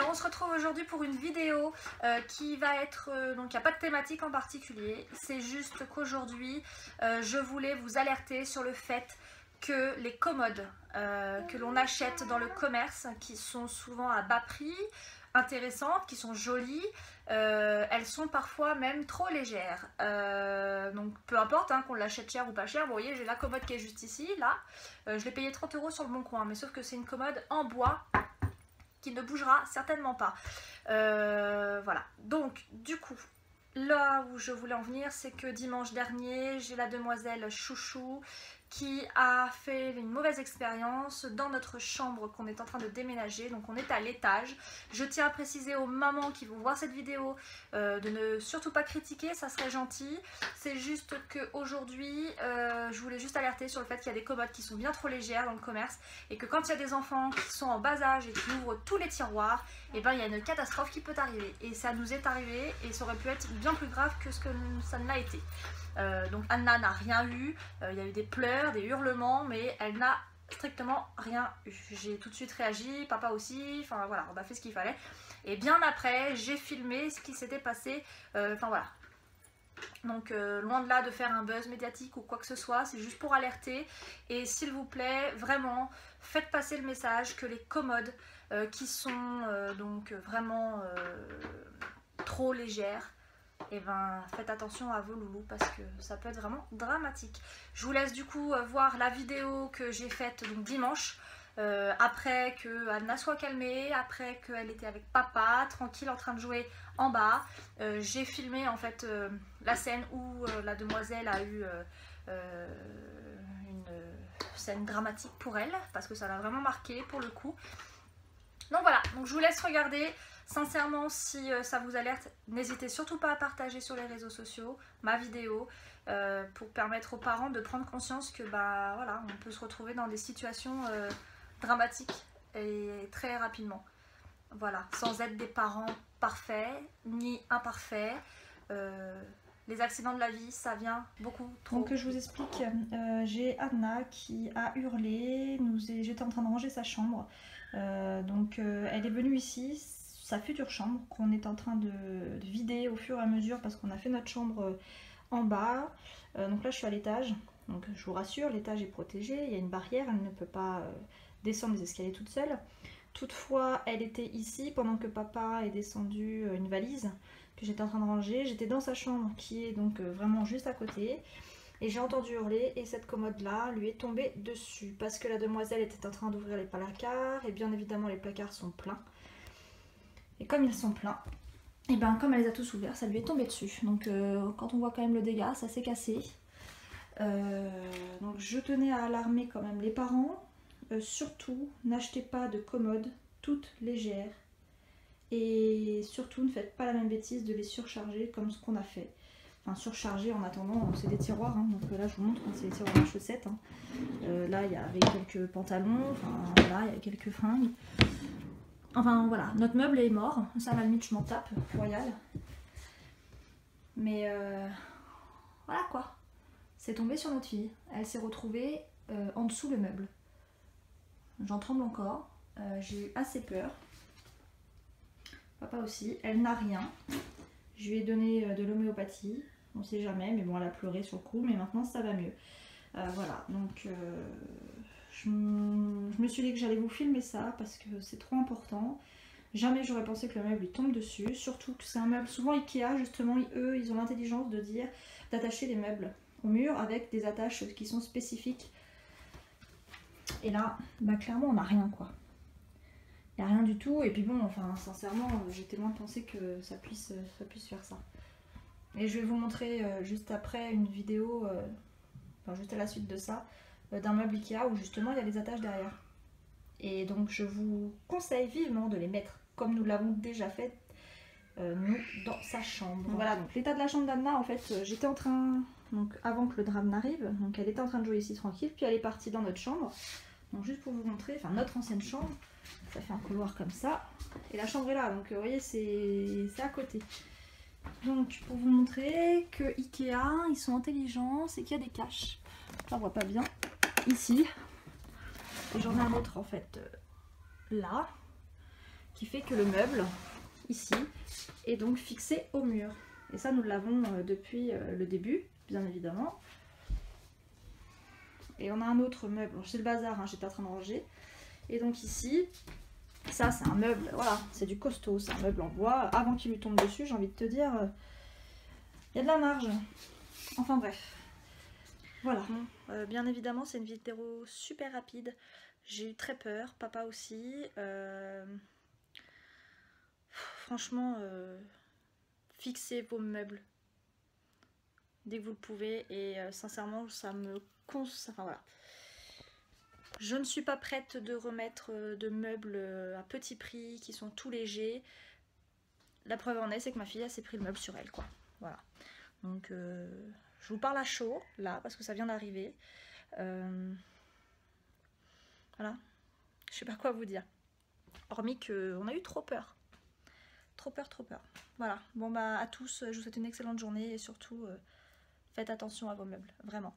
on se retrouve aujourd'hui pour une vidéo qui va être, donc il n'y a pas de thématique en particulier, c'est juste qu'aujourd'hui je voulais vous alerter sur le fait que les commodes que l'on achète dans le commerce, qui sont souvent à bas prix, intéressantes, qui sont jolies, elles sont parfois même trop légères, donc peu importe hein, qu'on l'achète cher ou pas cher. Vous voyez, j'ai la commode qui est juste ici, là, je l'ai payé 30 € sur le Bon Coin, mais sauf que c'est une commode en bois qui ne bougera certainement pas, voilà. Donc du coup, là où je voulais en venir, c'est que dimanche dernier, j'ai la demoiselle Chouchou qui a fait une mauvaise expérience dans notre chambre qu'on est en train de déménager. Donc on est à l'étage. Je tiens à préciser aux mamans qui vont voir cette vidéo de ne surtout pas critiquer, ça serait gentil. C'est juste qu'aujourd'hui, je voulais juste alerter sur le fait qu'il y a des commodes qui sont bien trop légères dans le commerce et que quand il y a des enfants qui sont en bas âge et qui ouvrent tous les tiroirs, et ben il y a une catastrophe qui peut arriver. Et ça nous est arrivé et ça aurait pu être bien plus grave que ce que ça ne l'a été. Donc Anna n'a rien eu, il y a eu des pleurs, des hurlements, mais elle n'a strictement rien eu. J'ai tout de suite réagi, papa aussi, enfin voilà, on a fait ce qu'il fallait. Et bien après, j'ai filmé ce qui s'était passé, enfin voilà. Donc loin de là de faire un buzz médiatique ou quoi que ce soit, c'est juste pour alerter. Et s'il vous plaît, vraiment, faites passer le message que les commodes qui sont donc vraiment trop légères, et ben faites attention à vos loulous parce que ça peut être vraiment dramatique. Je vous laisse du coup voir la vidéo que j'ai faite donc dimanche, après que Anna soit calmée, après qu'elle était avec papa, tranquille en train de jouer en bas. J'ai filmé en fait la scène où la demoiselle a eu une scène dramatique pour elle, parce que ça l'a vraiment marqué pour le coup. Donc voilà, donc je vous laisse regarder. Sincèrement, si ça vous alerte, n'hésitez surtout pas à partager sur les réseaux sociaux ma vidéo pour permettre aux parents de prendre conscience que bah voilà, on peut se retrouver dans des situations dramatiques et très rapidement. Voilà, sans être des parents parfaits ni imparfaits. Les accidents de la vie, ça vient beaucoup trop. Donc je vous explique, j'ai Anna qui a hurlé, j'étais en train de ranger sa chambre, elle est venue ici, sa future chambre, qu'on est en train de vider au fur et à mesure parce qu'on a fait notre chambre en bas. Donc là je suis à l'étage, donc je vous rassure, l'étage est protégé, il y a une barrière, elle ne peut pas descendre les escaliers toute seule. Toutefois, elle était ici pendant que papa est descendu une valise que j'étais en train de ranger. J'étais dans sa chambre qui est donc vraiment juste à côté. Et j'ai entendu hurler et cette commode-là lui est tombée dessus. Parce que la demoiselle était en train d'ouvrir les placards. Et bien évidemment, les placards sont pleins. Et comme ils sont pleins, et ben comme elle les a tous ouverts, ça lui est tombé dessus. Donc quand on voit quand même le dégât, ça s'est cassé. Donc je tenais à alarmer quand même les parents. Surtout, n'achetez pas de commodes toutes légères et surtout ne faites pas la même bêtise de les surcharger comme ce qu'on a fait. Enfin surcharger en attendant, c'est des tiroirs, hein, donc là je vous montre, c'est des tiroirs à chaussettes. Hein. Là il y avait quelques pantalons, enfin là il y a quelques fringues. Enfin voilà, notre meuble est mort, ça à la limite je m'en tape, royal. Mais voilà quoi, c'est tombé sur notre fille, elle s'est retrouvée en dessous le meuble. J'en tremble encore, j'ai eu assez peur. Papa aussi, elle n'a rien. Je lui ai donné de l'homéopathie, on sait jamais, mais bon elle a pleuré sur le coup, mais maintenant ça va mieux. Voilà, donc je me suis dit que j'allais vous filmer ça parce que c'est trop important. Jamais j'aurais pensé que le meuble lui tombe dessus, surtout que c'est un meuble, souvent Ikea justement, eux ils ont l'intelligence de dire d'attacher les meubles au mur avec des attaches qui sont spécifiques. Et là, bah clairement, on n'a rien quoi. Il n'y a rien du tout. Et puis bon, enfin, sincèrement, j'étais loin de penser que ça puisse faire ça. Et je vais vous montrer juste après une vidéo, enfin juste à la suite de ça, d'un meuble Ikea où justement il y a des attaches derrière. Et donc je vous conseille vivement de les mettre, comme nous l'avons déjà fait, nous, dans sa chambre. Donc, voilà, donc l'état de la chambre d'Anna, en fait, j'étais en train... Donc avant que le drame n'arrive, donc elle était en train de jouer ici tranquille, puis elle est partie dans notre chambre. Donc juste pour vous montrer, enfin notre ancienne chambre, ça fait un couloir comme ça, et la chambre est là, donc vous voyez c'est à côté. Donc pour vous montrer que Ikea, ils sont intelligents, c'est qu'il y a des caches. Là on voit pas bien, ici, et j'en ai un autre en fait là, qui fait que le meuble, ici, est donc fixé au mur. Et ça, nous l'avons depuis le début, bien évidemment. Et on a un autre meuble, c'est le bazar, hein, j'étais en train de ranger. Et donc ici, ça c'est un meuble, voilà, c'est du costaud, c'est un meuble en bois. Avant qu'il lui tombe dessus, j'ai envie de te dire, il y a de la marge. Enfin bref, voilà. Bon, bien évidemment, c'est une vidéo super rapide. J'ai eu très peur, papa aussi. Franchement, fixez vos meubles dès que vous le pouvez. Et sincèrement, ça me enfin, voilà. Je ne suis pas prête de remettre de meubles à petit prix qui sont tout légers. La preuve en est, c'est que ma fille s'est pris le meuble sur elle, quoi. Voilà. Donc, je vous parle à chaud, là, parce que ça vient d'arriver. Voilà. Je sais pas quoi vous dire. Hormis qu'on a eu trop peur. Trop peur, trop peur. Voilà. Bon, bah, à tous, je vous souhaite une excellente journée et surtout, faites attention à vos meubles. Vraiment.